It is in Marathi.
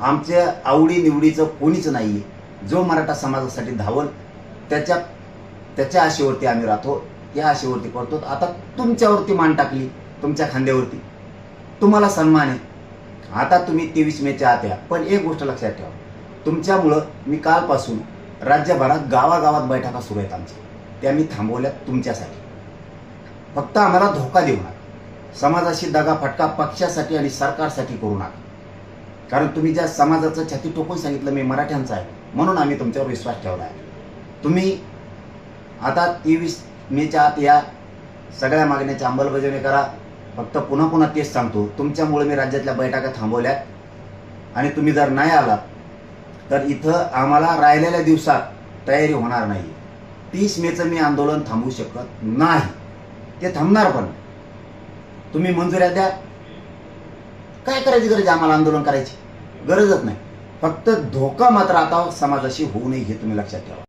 आमच्या आवडी निवडीचं कोणीच नाही आहे. जो मराठा समाजासाठी धावल त्याच्या आशेवरती आम्ही राहतो, या आशेवरती करतो. आता तुमच्यावरती मान टाकली, तुमच्या खांद्यावरती, तुम्हाला सन्मान आहे. आता तुम्ही 23 मेच्या आत या. पण एक गोष्ट लक्षात ठेवा, तुमच्यामुळं मी कालपासून राज्यभरात गावागावात बैठका सुरू आहेत आमच्या, त्या मी थांबवल्यात तुमच्यासाठी. फक्त आम्हाला धोका देऊ नका, समाजाशी दगाफटका पक्षासाठी आणि सरकारसाठी करू नका. कारण तुम्ही ज्या समाजाचं छाती टोकून सांगितलं मी मराठ्यांचा आहे, म्हणून आम्ही तुमच्यावर विश्वास ठेवला आहे. तुम्ही आता 23 मेच्या आत या, सगळ्या मागण्याची अंमलबजावणी करा. फक्त पुन्हा पुन्हा तेच सांगतो, तुमच्यामुळे मी राज्यातल्या बैठका थांबवल्यात आणि तुम्ही जर नाही आलात तर इथं आम्हाला राहिलेल्या दिवसात तयारी होणार नाही. 30 मेचं मी आंदोलन थांबवू शकत नाही, ते थांबणार पण. तुम्ही मंजुऱ्या द्या, काय करायची गरज आम्हाला आंदोलन करायची गरजच नाही. फक्त धोका मात्र आता समाजाशी होऊ नये हे तुम्ही लक्षात ठेवा.